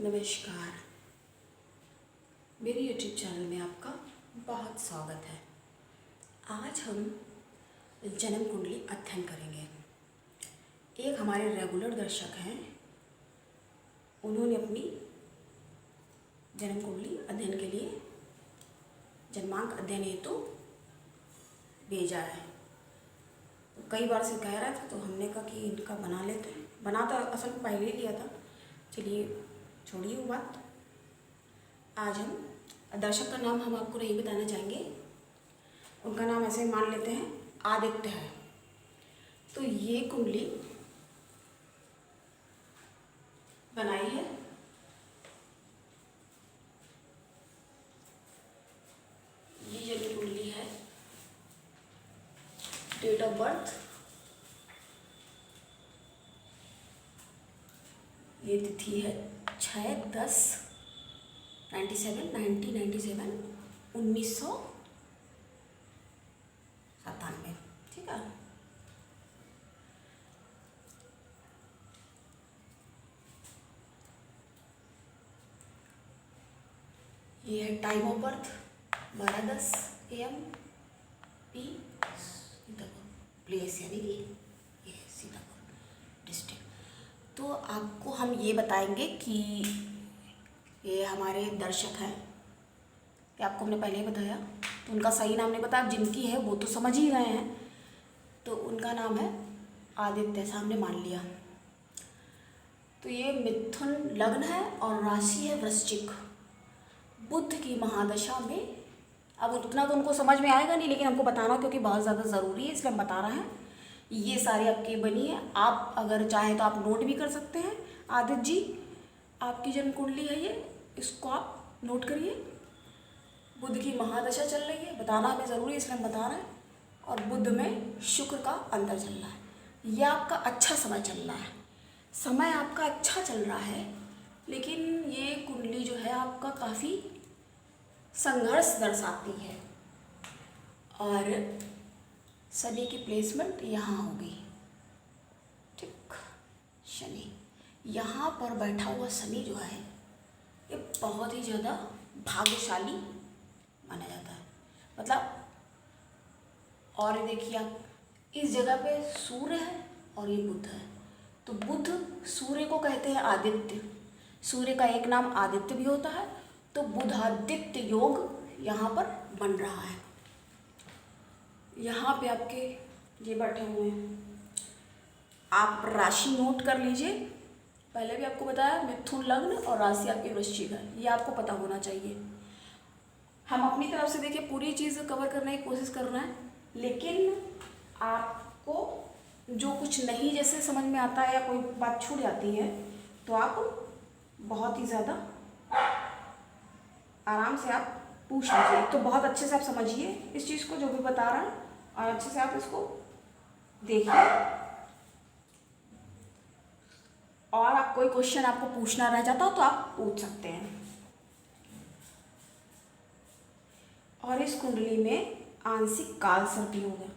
नमस्कार। मेरे YouTube channel में आपका बहुत स्वागत है। आज हम जन्म कुंडली अध्ययन करेंगे। एक हमारे रेगुलर दर्शक हैं, उन्होंने अपनी जन्म कुंडली अध्ययन के लिए जन्मांक अध्ययन हेतु भेजा है। कई बार से कह रहा था तो हमने कहा कि इनका बना लेते हैं। बना तो असल में पहले ही लिया था, चलिए छोड़िए वो बात। आज हम दर्शक का नाम हम आपको नहीं बताना चाहेंगे, उनका नाम ऐसे मान लेते हैं आदित्य है। तो ये कुंडली बनाई है ये जन्म कुंडली है। डेट ऑफ बर्थ, ये तिथि है 6/10/1997 1997। ठीक है। ये है time of birth 12:10 AM P, Sitapur place यानी कि ये सीतापुर डिस्ट्रिक्ट। तो आपको हम ये बताएंगे कि ये हमारे दर्शक हैं, कि आपको हमने पहले ही बताया, तो उनका सही नाम नहीं बताया। जिनकी है वो तो समझ ही गए हैं। तो उनका नाम है आदित्य, सामने मान लिया। तो ये मिथुन लग्न है और राशि है वृश्चिक। बुध की महादशा में, अब उतना तो उनको समझ में आएगा नहीं, लेकिन हमको बताना क्योंकि बहुत ज़्यादा ज़रूरी है, इसलिए हम बता रहे हैं। ये सारी आपकी बनी है, आप अगर चाहें तो आप नोट भी कर सकते हैं। आदित्य जी, आपकी जन्म कुंडली है ये, इसको आप नोट करिए। बुध की महादशा चल रही है, बताना हमें ज़रूरी है इसलिए हम बता रहे हैं। और बुध में शुक्र का अंतर चल रहा है। ये आपका अच्छा समय चल रहा है, समय आपका अच्छा चल रहा है, लेकिन ये कुंडली जो है आपका काफ़ी संघर्ष दर्शाती है। और शनि की प्लेसमेंट यहाँ होगी। ठीक, शनि यहाँ पर बैठा हुआ शनि जो है ये बहुत ही ज़्यादा भाग्यशाली माना जाता है। मतलब, और देखिए आप इस जगह पे सूर्य है और ये बुध है। तो बुध सूर्य को कहते हैं आदित्य, सूर्य का एक नाम आदित्य भी होता है। तो बुधादित्य योग यहाँ पर बन रहा है। यहाँ पे आपके ये बैठे हुए हैं, आप राशि नोट कर लीजिए। पहले भी आपको बताया मिथुन लग्न और राशि आपकी वृश्चिक है, ये आपको पता होना चाहिए। हम अपनी तरफ से देखिए पूरी चीज़ कवर करने की कोशिश कर रहे हैं, लेकिन आपको जो कुछ नहीं जैसे समझ में आता है या कोई बात छूट जाती है तो आप बहुत ही ज़्यादा आराम से आप पूछ लीजिए। तो बहुत अच्छे से आप समझिए इस चीज़ को जो भी बता रहा है, और अच्छे से आप इसको देखिए। और आप कोई क्वेश्चन आपको पूछना रह जाता हो तो आप पूछ सकते हैं। और इस कुंडली में आंशिक काल सर्पी योग है,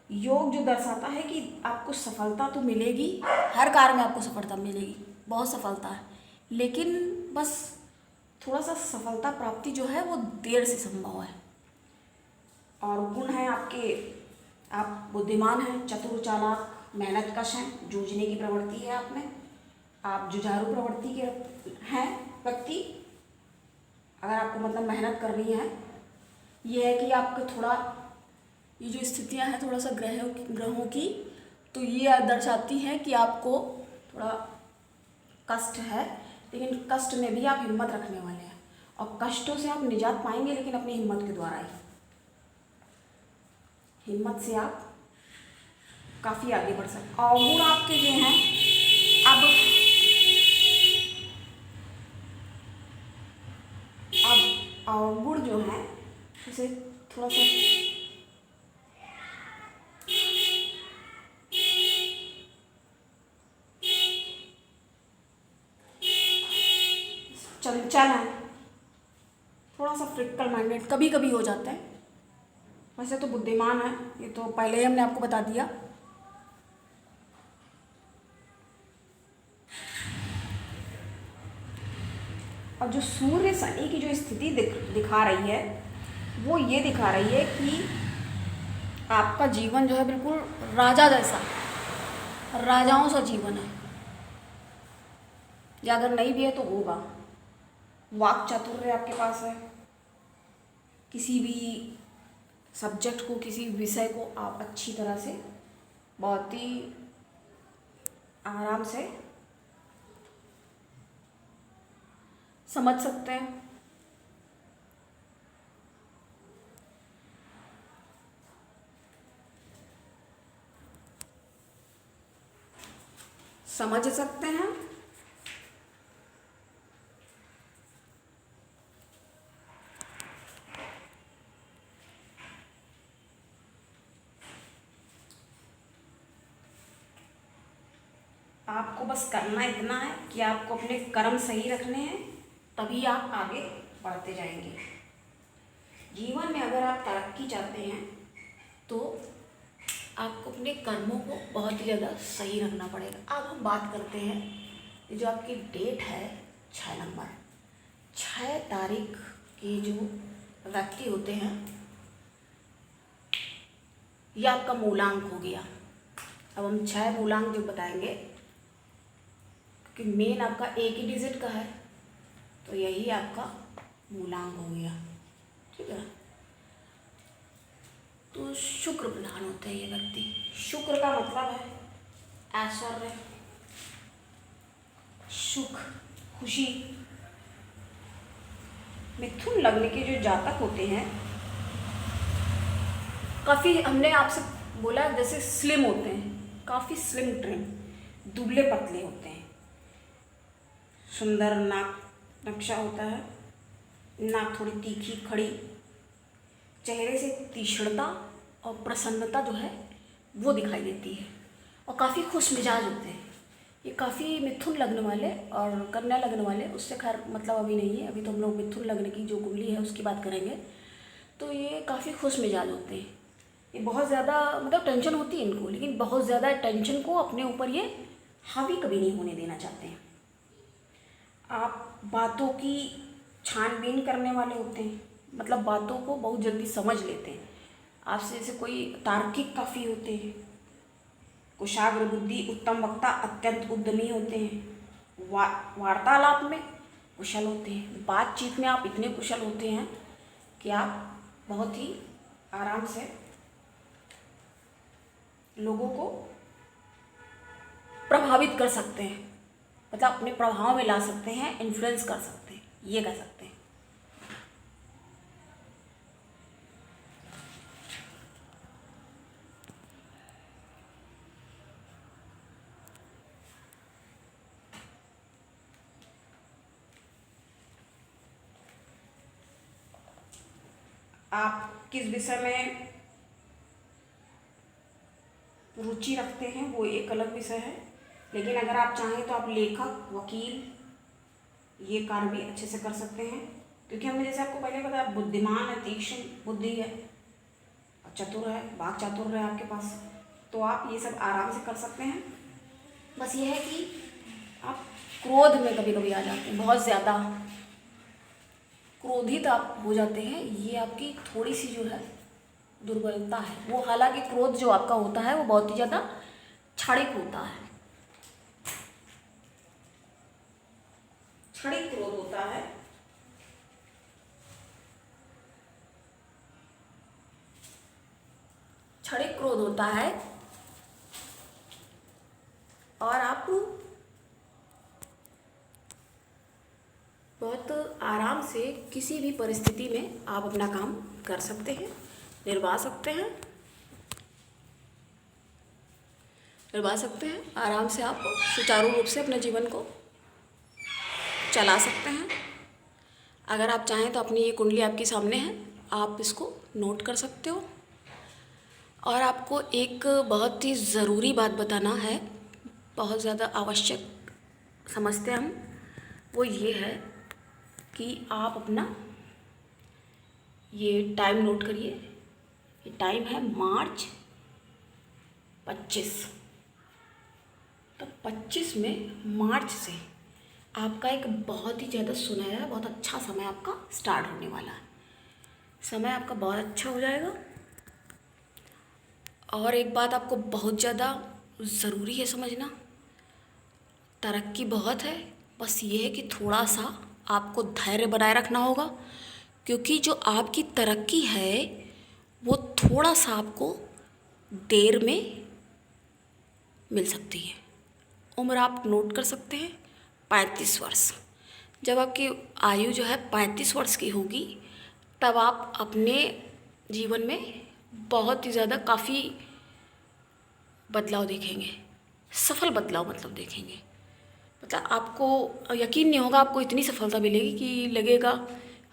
योग जो दर्शाता है कि आपको सफलता तो मिलेगी, हर कार्य में आपको सफलता मिलेगी, बहुत सफलता है, लेकिन बस थोड़ा सा सफलता प्राप्ति जो है वो देर से संभव है। और गुण है आपके, आप बुद्धिमान हैं, चतुर चालाक, मेहनतकश हैं, जूझने की प्रवृत्ति है आप में, आप जुझारू प्रवृत्ति के हैं व्यक्ति। अगर आपको मतलब मेहनत करनी है, ये है कि आपका थोड़ा ये जो स्थितियां हैं थोड़ा सा ग्रहों की, तो ये दर्शाती हैं कि आपको थोड़ा कष्ट है, लेकिन कष्ट में भी आप हिम्मत रखने वाले हैं और कष्टों से आप निजात पाएंगे, लेकिन अपनी हिम्मत के द्वारा ही। हिम्मत से आप काफ़ी आगे बढ़ सकते। और गुण आपके जो हैं, अब गुण जो हैं उसे थोड़ा सा चंचल है, थोड़ा सा फ्रिक्कल माइंडेड कभी कभी हो जाता है। वैसे तो बुद्धिमान है, ये तो पहले ही हमने आपको बता दिया। और जो सूर्य शनि की जो स्थिति दिखा रही है वो ये दिखा रही है कि आपका जीवन जो है बिल्कुल राजा जैसा, राजाओं सा जीवन है, या अगर नहीं भी है तो होगा। वाक चातुर्य आपके पास है, किसी भी सब्जेक्ट को, किसी विषय को आप अच्छी तरह से बहुत ही आराम से समझ सकते हैं। समझ सकते हैं। आपको बस करना इतना है कि आपको अपने कर्म सही रखने हैं, तभी आप आगे बढ़ते जाएंगे। जीवन में अगर आप तरक्की चाहते हैं तो आपको अपने कर्मों को बहुत ही ज़्यादा सही रखना पड़ेगा। अब हम बात करते हैं, ये जो आपकी डेट है 6 नंबर, 6 तारीख के जो व्यक्ति होते हैं, ये आपका मूलांक हो गया। अब हम 6 मूलांक जो बताएंगे, कि मेन आपका एक ही डिजिट का है तो यही आपका मूलांक हो गया, ठीक है। तो शुक्र प्रधान होते हैं ये व्यक्ति। शुक्र का मतलब है ऐश्वर्य, सुख, खुशी। मिथुन लग्न के जो जातक होते हैं काफ़ी, हमने आपसे बोला जैसे स्लिम होते हैं, काफ़ी स्लिम ट्रिम, दुबले पतले होते हैं, सुंदर नाक नक्शा होता है, नाक थोड़ी तीखी खड़ी, चेहरे से तीक्ष्णता और प्रसन्नता जो है वो दिखाई देती है, और काफ़ी खुश मिजाज होते हैं। ये काफ़ी मिथुन लग्न वाले और कन्या लग्न वाले, उससे खैर मतलब अभी नहीं है, अभी तो हम लोग मिथुन लग्न की जो कुंडली है उसकी बात करेंगे। तो ये काफ़ी खुश मिजाज होते हैं। ये बहुत ज़्यादा मतलब टेंशन होती है इनको, लेकिन बहुत ज़्यादा टेंशन को अपने ऊपर ये हावी कभी नहीं होने देना चाहते हैं। आप बातों की छानबीन करने वाले होते हैं, मतलब बातों को बहुत जल्दी समझ लेते हैं। आपसे जैसे कोई तार्किक काफ़ी होते हैं, कुशाग्र बुद्धि, उत्तम वक्ता, अत्यंत उद्यमी होते हैं, वार्तालाप में कुशल होते हैं, बातचीत में आप इतने कुशल होते हैं कि आप बहुत ही आराम से लोगों को प्रभावित कर सकते हैं, मतलब अपने प्रभाव में ला सकते हैं, इन्फ्लुएंस कर सकते हैं, ये कह सकते हैं। आप किस विषय में रुचि रखते हैं वो एक अलग विषय है, लेकिन अगर आप चाहें तो आप लेखक, वकील ये कार्य भी अच्छे से कर सकते हैं, क्योंकि हमने जैसे आपको पहले बताया बुद्धिमान है, तीक्ष्ण बुद्धि है, चतुर है, वाक चातुर्य है आपके पास, तो आप ये सब आराम से कर सकते हैं। बस ये है कि आप क्रोध में कभी कभी आ जाते हैं, बहुत ज़्यादा क्रोधित आप हो जाते हैं, ये आपकी थोड़ी सी जो है दुर्बलता है। वो हालांकि क्रोध जो आपका होता है वो बहुत ही ज़्यादा क्षणिक होता है, क्षणिक क्रोध होता है, क्षणिक क्रोध होता है, और आप बहुत आराम से किसी भी परिस्थिति में आप अपना काम कर सकते हैं, निर्वाह सकते हैं, आराम से आप सुचारू रूप से अपने जीवन को चला सकते हैं। अगर आप चाहें तो अपनी ये कुंडली आपके सामने है, आप इसको नोट कर सकते हो। और आपको एक बहुत ही ज़रूरी बात बताना है, बहुत ज़्यादा आवश्यक समझते हैं हम, वो ये है कि आप अपना ये टाइम नोट करिए। ये टाइम है मार्च 25, तो 25 में मार्च से आपका एक बहुत ही ज़्यादा सुनहरा, बहुत अच्छा समय आपका स्टार्ट होने वाला है। समय आपका बहुत अच्छा हो जाएगा। और एक बात आपको बहुत ज़्यादा ज़रूरी है समझना, तरक्की बहुत है, बस ये है कि थोड़ा सा आपको धैर्य बनाए रखना होगा, क्योंकि जो आपकी तरक्की है वो थोड़ा सा आपको देर में मिल सकती है। उम्र आप नोट कर सकते हैं 35 वर्ष। जब आपकी आयु जो है 35 वर्ष की होगी, तब आप अपने जीवन में बहुत ही ज़्यादा काफ़ी बदलाव देखेंगे, सफल बदलाव मतलब देखेंगे। मतलब आपको यकीन नहीं होगा, आपको इतनी सफलता मिलेगी कि लगेगा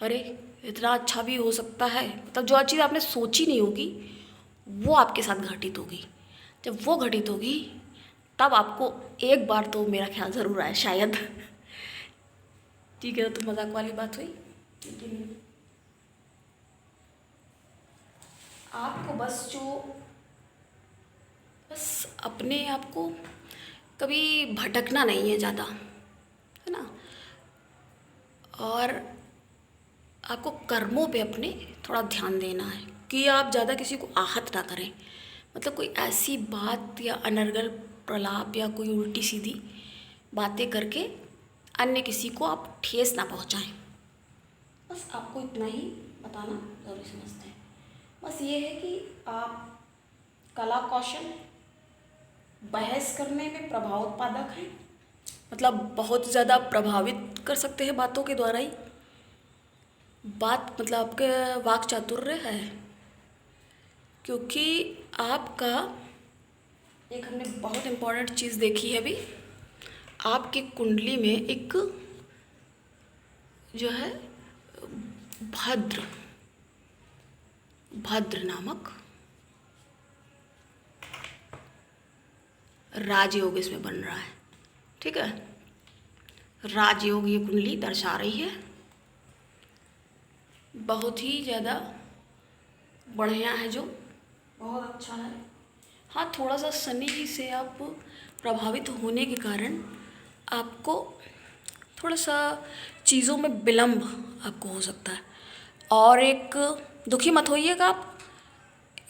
अरे इतना अच्छा भी हो सकता है। मतलब जो चीज़ आपने सोची नहीं होगी वो आपके साथ घटित होगी। जब वो घटित होगी तब आपको एक बार तो मेरा ख्याल ज़रूर आए शायद। ठीक है, तो मजाक वाली बात हुई, लेकिन आपको बस अपने आप को कभी भटकना नहीं है ज़्यादा, है ना। और आपको कर्मों पे अपने थोड़ा ध्यान देना है कि आप ज़्यादा किसी को आहत ना करें। मतलब कोई ऐसी बात या अनर्गल प्रलाप या कोई उल्टी सीधी बातें करके अन्य किसी को आप ठेस ना पहुंचाएं। बस आपको इतना ही बताना ज़रूरी समझते हैं। बस ये है कि आप कला कौशल बहस करने में प्रभाव उत्पादक हैं, मतलब बहुत ज़्यादा प्रभावित कर सकते हैं बातों के द्वारा ही। बात मतलब आपके वाक चातुर्य है, क्योंकि आपका एक हमने बहुत इम्पोर्टेंट चीज़ देखी है अभी, आपकी कुंडली में एक जो है भद्र भद्र नामक राजयोग इसमें बन रहा है। ठीक है, राजयोग ये कुंडली दर्शा रही है, बहुत ही ज़्यादा बढ़िया है, जो बहुत अच्छा है। हाँ, थोड़ा सा शनि से आप प्रभावित होने के कारण आपको थोड़ा सा चीज़ों में विलम्ब आपको हो सकता है। और एक दुखी मत होइएगा आप,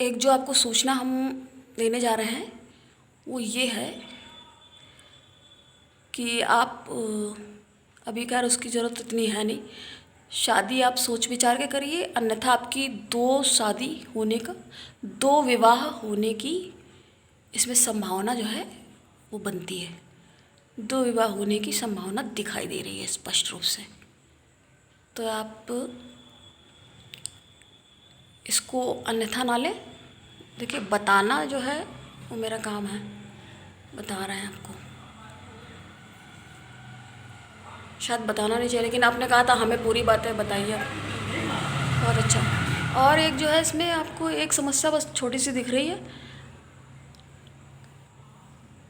एक जो आपको सूचना हम देने जा रहे हैं वो ये है कि आप अभी खैर उसकी ज़रूरत इतनी है नहीं, शादी आप सोच विचार के करिए, अन्यथा आपकी दो विवाह होने की इसमें संभावना जो है वो बनती है। 2 विवाह होने की संभावना दिखाई दे रही है स्पष्ट रूप से। तो आप इसको अन्यथा ना लें। देखिए, बताना जो है वो मेरा काम है, बता रहे हैं आपको। शायद बताना नहीं चाहिए, लेकिन आपने कहा था हमें पूरी बातें बताइए, बहुत अच्छा। और एक जो है इसमें आपको एक समस्या बस छोटी सी दिख रही है,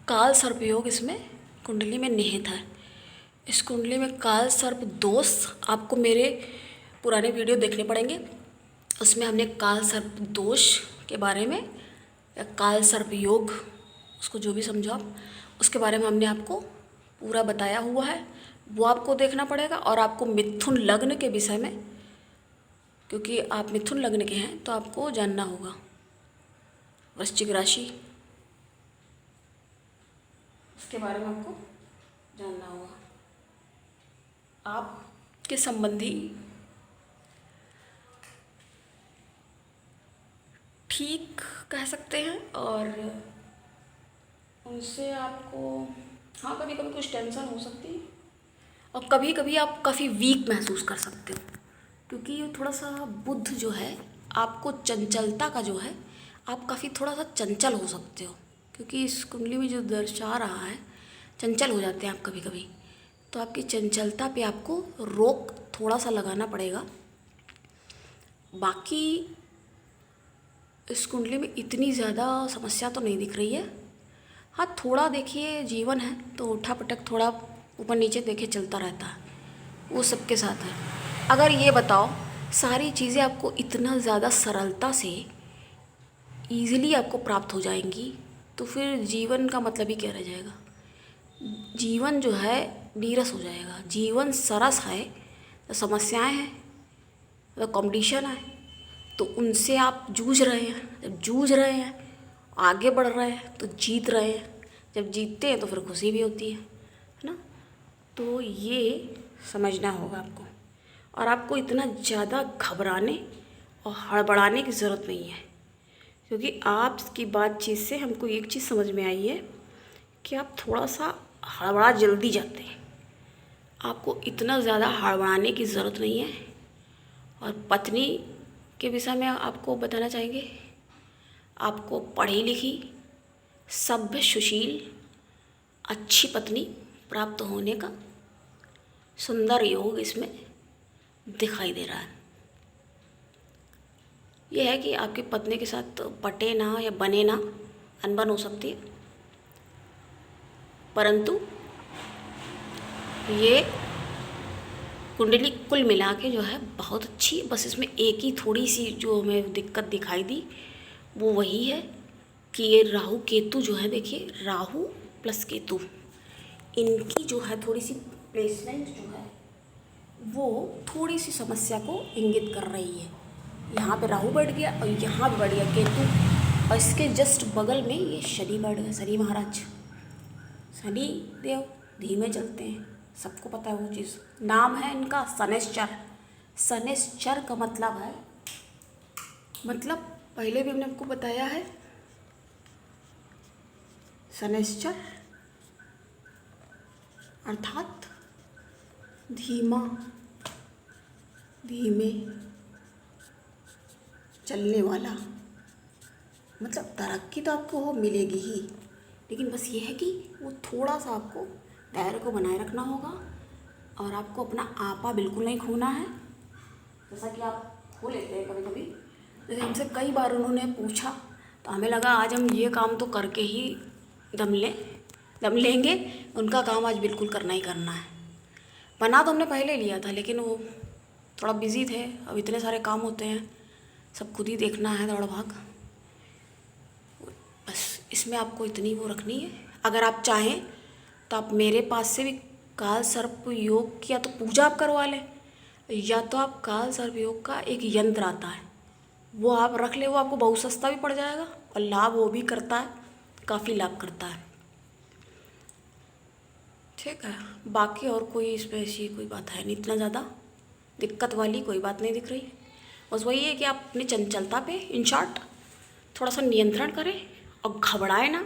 काल सर्प योग इसमें कुंडली में निहित है। इस कुंडली में काल सर्प दोष आपको मेरे पुराने वीडियो देखने पड़ेंगे, उसमें हमने काल सर्प दोष के बारे में या काल सर्प योग, उसको जो भी समझो आप, उसके बारे में हमने आपको पूरा बताया हुआ है, वो आपको देखना पड़ेगा। और आपको मिथुन लग्न के विषय में, क्योंकि आप मिथुन लग्न के हैं तो आपको जानना होगा वृश्चिक राशि, उसके बारे में आपको जानना होगा। आपके संबंधी ठीक कह सकते हैं, और उनसे आपको हाँ कभी कभी कुछ टेंशन हो सकती है, और कभी कभी आप काफ़ी वीक महसूस कर सकते हो, क्योंकि ये थोड़ा सा बुध जो है आपको चंचलता का जो है, आप काफ़ी थोड़ा सा चंचल हो सकते हो, क्योंकि इस कुंडली में जो दर्शा रहा है चंचल हो जाते हैं आप कभी कभी। तो आपकी चंचलता पे आपको रोक थोड़ा सा लगाना पड़ेगा। बाकी इस कुंडली में इतनी ज़्यादा समस्या तो नहीं दिख रही है। हाँ, थोड़ा देखिए जीवन है तो उठा पटक थोड़ा ऊपर नीचे देखे चलता रहता है, वो सबके साथ है। अगर ये बताओ सारी चीज़ें आपको इतना ज़्यादा सरलता से ईज़िली आपको प्राप्त हो जाएंगी, तो फिर जीवन का मतलब ही क्या रह जाएगा। जीवन जो है नीरस हो जाएगा। जीवन सरस है तो समस्याएं हैं, तो कंपटीशन है, तो उनसे आप जूझ रहे हैं। जब जूझ रहे हैं, आगे बढ़ रहे हैं, तो जीत रहे हैं। जब जीतते हैं तो फिर खुशी भी होती है ना। तो ये समझना होगा आपको, और आपको इतना ज़्यादा घबराने और हड़बड़ाने की ज़रूरत नहीं है, क्योंकि आपकी बातचीत से हमको एक चीज़ समझ में आई है कि आप थोड़ा सा हड़बड़ा जल्दी जाते हैं। आपको इतना ज़्यादा हड़बड़ाने की ज़रूरत नहीं है। और पत्नी के विषय में आपको बताना चाहेंगे, आपको पढ़ी लिखी, सभ्य, सुशील, अच्छी पत्नी प्राप्त होने का सुंदर योग इसमें दिखाई दे रहा है। यह है कि आपकी पत्नी के साथ पटे ना या बने ना, अनबन हो सकती है, परंतु ये कुंडली कुल मिला के जो है बहुत अच्छी। बस इसमें एक ही थोड़ी सी जो हमें दिक्कत दिखाई दी वो वही है कि ये राहु केतु जो है, देखिए राहु प्लस केतु, इनकी जो है थोड़ी सी प्लेसमेंट जो है वो थोड़ी सी समस्या को इंगित कर रही है। यहाँ पे राहु बैठ गया और यहाँ भी बैठ गया केतु, और इसके जस्ट बगल में ये शनि बैठ गया। शनि महाराज, शनि देव धीमे चलते हैं, सबको पता है वो चीज़। नाम है इनका शनैश्चर। शनैश्चर का मतलब है, मतलब पहले भी हमने आपको बताया है, शनैश्चर अर्थात धीमा, धीमे चलने वाला। मतलब तरक्की तो आपको वो मिलेगी ही, लेकिन बस ये है कि वो थोड़ा सा आपको धैर्य को बनाए रखना होगा, और आपको अपना आपा बिल्कुल नहीं खोना है। जैसा कि आप खो लेते हैं कभी कभी। जैसे हमसे कई बार उन्होंने पूछा तो हमें लगा आज हम ये काम तो करके ही दम लेंगे, उनका काम आज बिल्कुल करना ही करना है। बना तो हमने पहले लिया था, लेकिन वो थोड़ा बिजी थे, अब इतने सारे काम होते हैं, सब खुद ही देखना है, दौड़ भाग। बस इसमें आपको इतनी वो रखनी है। अगर आप चाहें तो आप मेरे पास से भी काल सर्प योग की या तो पूजा आप करवा लें, या तो आप काल सर्प योग का एक यंत्र आता है वो आप रख ले। वो आपको बहुत सस्ता भी पड़ जाएगा और लाभ वो भी करता है, काफ़ी लाभ करता है। ठीक है, बाकी और कोई इसमें ऐसी कोई बात है नहीं, इतना ज़्यादा दिक्कत वाली कोई बात नहीं दिख रही। बस वही है कि आप अपनी चंचलता पे इन शॉर्ट थोड़ा सा नियंत्रण करें, और घबराए ना,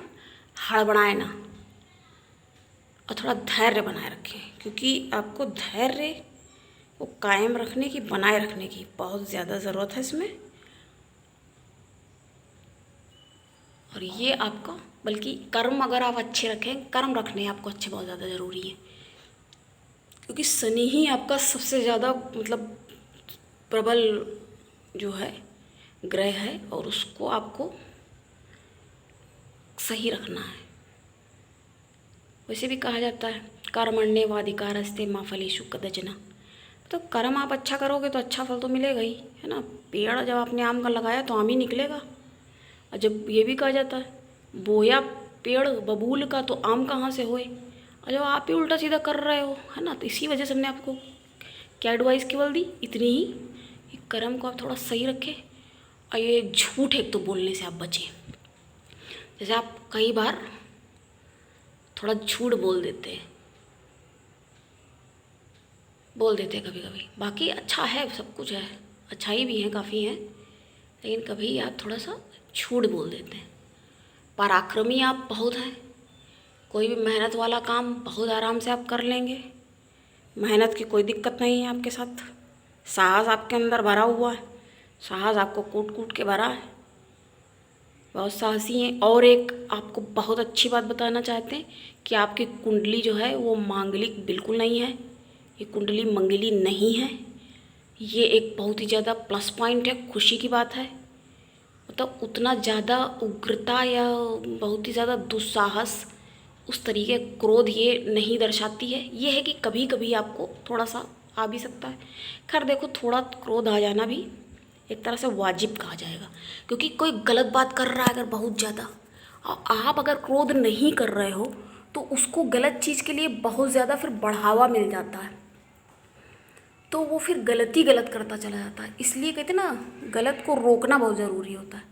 हड़बड़ाए ना, और थोड़ा धैर्य बनाए रखें, क्योंकि आपको धैर्य को कायम रखने की, बनाए रखने की बहुत ज़्यादा ज़रूरत है इसमें। और ये आपका, बल्कि कर्म अगर आप अच्छे रखें, कर्म रखने आपको अच्छे बहुत ज़्यादा ज़रूरी है, क्योंकि शनि ही आपका सबसे ज़्यादा मतलब प्रबल जो है ग्रह है, और उसको आपको सही रखना है। वैसे भी कहा जाता है कर्मण्येवाधिकारस्ते मा फलेषु कदाचन। तो कर्म आप अच्छा करोगे तो अच्छा फल तो मिलेगा ही, है ना। पेड़ जब आपने आम का लगाया तो आम ही निकलेगा। और जब ये भी कहा जाता है बोया पेड़ बबूल का तो आम कहाँ से होए, और जब आप ही उल्टा सीधा कर रहे हो, है ना। तो इसी वजह से हमने आपको क्या एडवाइस केवल दी, इतनी ही कि कर्म को आप थोड़ा सही रखें, और ये झूठ एक तो बोलने से आप बचें। जैसे आप कई बार थोड़ा झूठ बोल देते हैं कभी कभी। बाकी अच्छा है, सब कुछ है, अच्छाई भी है, काफ़ी है, लेकिन कभी आप थोड़ा सा झूठ बोल देते हैं। पराक्रमी आप बहुत हैं, कोई भी मेहनत वाला काम बहुत आराम से आप कर लेंगे, मेहनत की कोई दिक्कत नहीं है आपके साथ। साहस आपके अंदर भरा हुआ है, साहस आपको कूट कूट के भरा है, बहुत साहसी हैं। और एक आपको बहुत अच्छी बात बताना चाहते हैं कि आपकी कुंडली जो है वो मांगलिक बिल्कुल नहीं है, ये कुंडली मंगली नहीं है। ये एक बहुत ही ज़्यादा प्लस पॉइंट है, खुशी की बात है। मतलब उतना ज़्यादा उग्रता या बहुत ही ज़्यादा दुस्साहस, उस तरीके क्रोध ये नहीं दर्शाती है। ये है कि कभी कभी आपको थोड़ा सा आ भी सकता है। खैर देखो, थोड़ा क्रोध आ जाना भी एक तरह से वाजिब कहा जाएगा, क्योंकि कोई गलत बात कर रहा है अगर बहुत ज़्यादा, और आप अगर क्रोध नहीं कर रहे हो तो उसको गलत चीज़ के लिए बहुत ज़्यादा फिर बढ़ावा मिल जाता है, तो वो फिर गलती गलत करता चला जाता है। इसलिए कहते हैं ना, गलत को रोकना बहुत ज़रूरी होता है।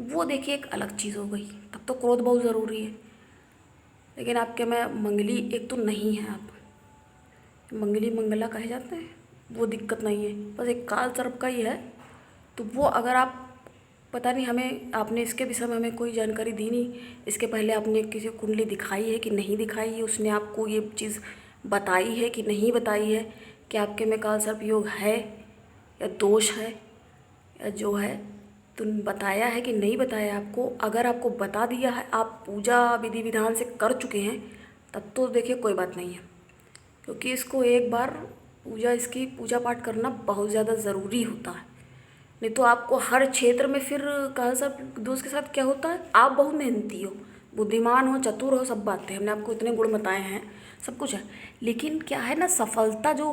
वो देखिए एक अलग चीज़ हो गई, तब तो क्रोध बहुत ज़रूरी है। लेकिन आपके में मंगली एक तो नहीं है, आप मंगली मंगला कहे जाते हैं, वो दिक्कत नहीं है, बस एक काल सर्प का ही है। तो वो अगर आप, पता नहीं हमें, आपने इसके विषय में हमें कोई जानकारी दी नहीं, इसके पहले आपने किसी को कुंडली दिखाई है कि नहीं दिखाई है, उसने आपको ये चीज़ बताई है कि नहीं बताई है कि आपके में काल सर्प योग है या दोष है या जो है, तो बताया है कि नहीं बताया आपको। अगर आपको बता दिया है, आप पूजा विधि विधान से कर चुके हैं, तब तो देखिए कोई बात नहीं है, क्योंकि इसको एक बार इसकी पूजा पाठ करना बहुत ज़्यादा ज़रूरी होता है। नहीं तो आपको हर क्षेत्र में फिर काल सर्प दोस्त के साथ क्या होता है, आप बहुत मेहनती हो, बुद्धिमान हो, चतुर हो, सब बातें हमने आपको इतने गुण बताए हैं, सब कुछ है, लेकिन क्या है ना, सफलता जो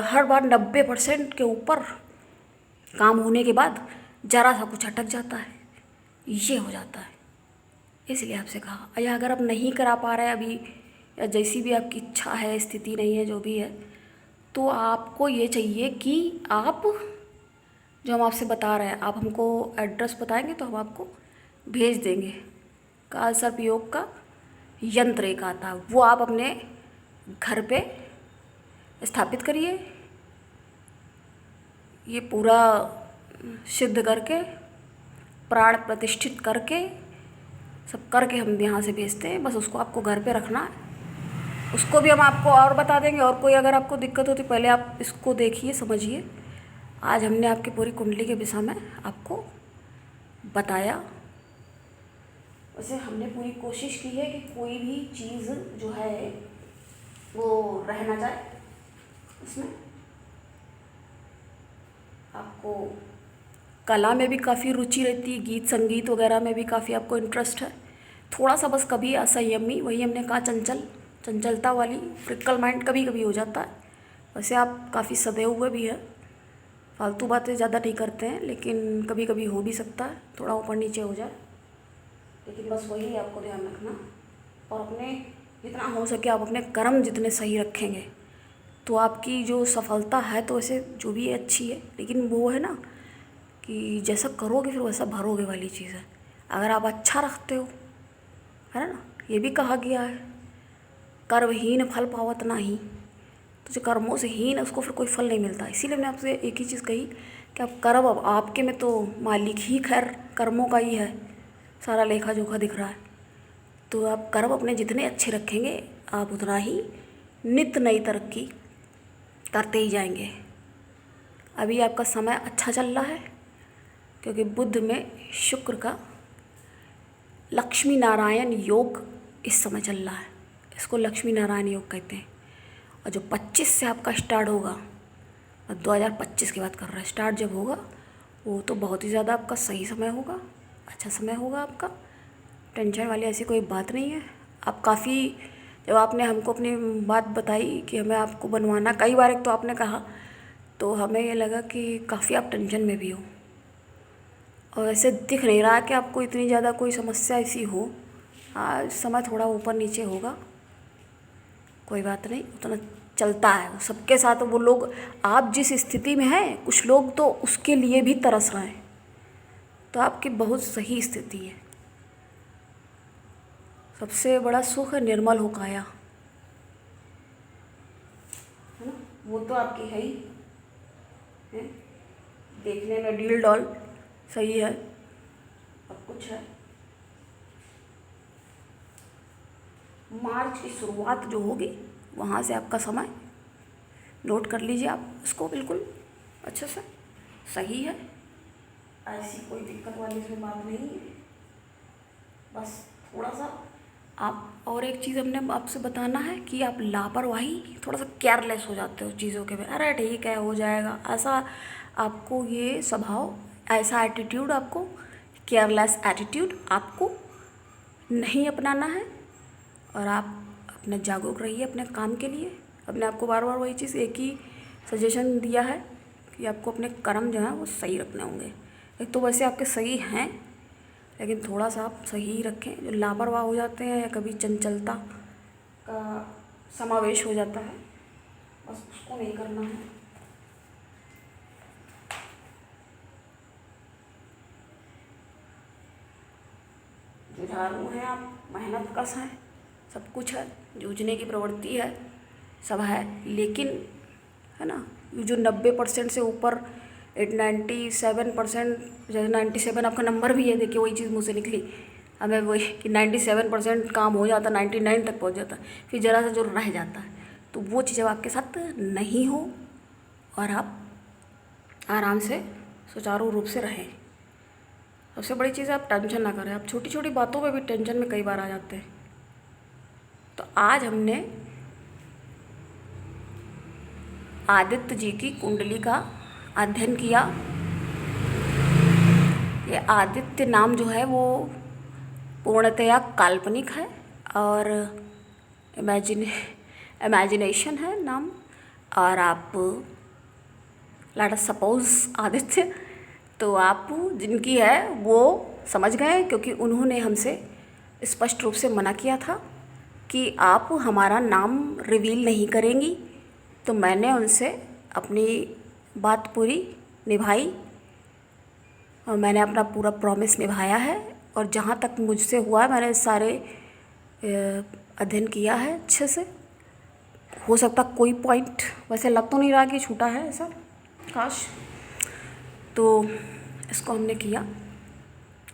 हर बार 90% के ऊपर काम होने के बाद जरा सा कुछ अटक जाता है, ये हो जाता है। इसलिए आपसे कहा, या अगर आप नहीं करा पा रहे अभी, या जैसी भी आपकी इच्छा है, स्थिति नहीं है, जो भी है, तो आपको ये चाहिए कि आप, जो हम आपसे बता रहे हैं, आप हमको एड्रेस बताएंगे तो हम आपको भेज देंगे। काल सर्प योग का यंत्र एक आता है, वो आप अपने घर पे स्थापित करिए, ये पूरा सिद्ध करके, प्राण प्रतिष्ठित करके, सब करके हम यहाँ से भेजते हैं। बस उसको आपको घर पे रखना है, उसको भी हम आपको और बता देंगे। और कोई अगर आपको दिक्कत होती, पहले आप इसको देखिए, समझिए। आज हमने आपकी पूरी कुंडली के विषय में आपको बताया। वैसे हमने पूरी कोशिश की है कि कोई भी चीज़ जो है वो रह ना जाए इसमें। आपको कला में भी काफ़ी रुचि रहती है, गीत संगीत वगैरह में भी काफ़ी आपको इंटरेस्ट है। थोड़ा सा बस कभी असंयमी, वही हमने कहा चंचलता वाली, फ्रिकल माइंड कभी कभी हो जाता है। वैसे आप काफ़ी सदे हुए भी हैं, फालतू बातें ज़्यादा नहीं करते हैं, लेकिन कभी कभी हो भी सकता है थोड़ा ऊपर नीचे हो जाए, लेकिन बस वही आपको ध्यान रखना। और अपने जितना हो सके आप अपने कर्म जितने सही रखेंगे तो आपकी जो सफलता है, तो वैसे जो भी है अच्छी है, लेकिन वो है ना कि जैसा करोगे फिर वैसा भरोगे वाली चीज़ है। अगर आप अच्छा रखते हो, है ना, ये भी कहा गया है, कर्महीन फल पावत नाही, तो जो कर्मों से हीन है उसको फिर कोई फल नहीं मिलता। इसीलिए मैंने आपसे एक ही चीज़ कही कि आप कर्म, अब आपके में तो मालिक ही खैर कर्मों का ही है, सारा लेखा जोखा दिख रहा है। तो आप कर्म अपने जितने अच्छे रखेंगे, आप उतना ही नित्य नई तरक्की करते ही जाएंगे। अभी आपका समय अच्छा चल रहा है, क्योंकि बुध में शुक्र का लक्ष्मी नारायण योग इस समय चल रहा है, इसको लक्ष्मी नारायण योग कहते हैं। और जो 25 से आपका स्टार्ट होगा, 2025 की बात कर रहा है, स्टार्ट जब होगा वो तो बहुत ही ज़्यादा आपका सही समय होगा, अच्छा समय होगा आपका। टेंशन वाली ऐसी कोई बात नहीं है। आप काफ़ी, जब आपने हमको अपनी बात बताई कि हमें आपको बनवाना, कई बार एक तो आपने कहा, तो हमें ये लगा कि काफ़ी आप टेंशन में भी हो, और ऐसे दिख नहीं रहा कि आपको इतनी ज़्यादा कोई समस्या ऐसी हो। आज समय थोड़ा ऊपर नीचे होगा, कोई बात नहीं, उतना चलता है सबके साथ। वो लोग, आप जिस स्थिति में हैं, कुछ लोग तो उसके लिए भी तरस रहे हैं, तो आपकी बहुत सही स्थिति है। सबसे बड़ा सुख है निर्मल हो काया, है ना, वो तो आपकी है ही है। देखने में डील डॉल सही है, अब कुछ है। मार्च की शुरुआत जो होगी, वहाँ से आपका समय नोट कर लीजिए आप इसको, बिल्कुल अच्छे से सही है, ऐसी कोई दिक्कत वाली इसमें बात नहीं है। बस थोड़ा सा आप, और एक चीज़ हमने आपसे बताना है कि आप लापरवाही, थोड़ा सा केयरलेस हो जाते हो चीज़ों के में, अरे ठीक है हो जाएगा, ऐसा आपको ये स्वभाव, ऐसा एटीट्यूड, आपको केयरलेस एटीट्यूड आपको नहीं अपनाना है। और आप अपने जागरूक रहिए अपने काम के लिए। अपने आपको बार बार वही चीज़, एक ही सजेशन दिया है कि आपको अपने कर्म जो हैं वो सही रखने होंगे। एक तो वैसे आपके सही हैं, लेकिन थोड़ा सा आप सही रखें। जो लापरवाह हो जाते हैं, या कभी चंचलता का समावेश हो जाता है, बस उसको नहीं करना है। जुझारू हैं आप, मेहनत कश हैं, सब कुछ है, जूझने की प्रवृत्ति है, सब है, लेकिन है ना, ये जो 90% से ऊपर 97%, जैसे 97 आपका नंबर भी है, देखिए वही चीज़ मुझसे निकली, हमें वही कि 97% काम हो जाता, 99 तक पहुंच जाता, फिर ज़रा सा जो रह जाता है, तो वो चीज़ अब आपके साथ नहीं हो और आप आराम से सुचारू रूप से रहें। सबसे बड़ी चीज़ आप टेंशन ना करें, आप छोटी छोटी बातों पे भी टेंशन में कई बार आ जाते हैं। तो आज हमने आदित्य जी की कुंडली का अध्ययन किया। ये आदित्य नाम जो है वो पूर्णतया काल्पनिक है और इमेजिनेशन है नाम, और आप लेट अस सपोज आदित्य, तो आप जिनकी है वो समझ गए, क्योंकि उन्होंने हमसे स्पष्ट रूप से मना किया था कि आप हमारा नाम रिवील नहीं करेंगी। तो मैंने उनसे अपनी बात पूरी निभाई और मैंने अपना पूरा प्रॉमिस निभाया है, और जहाँ तक मुझसे हुआ मैंने सारे अध्ययन किया है अच्छे से। हो सकता कोई पॉइंट वैसे लग तो नहीं रहा कि छूटा है ऐसा, काश। तो इसको हमने किया।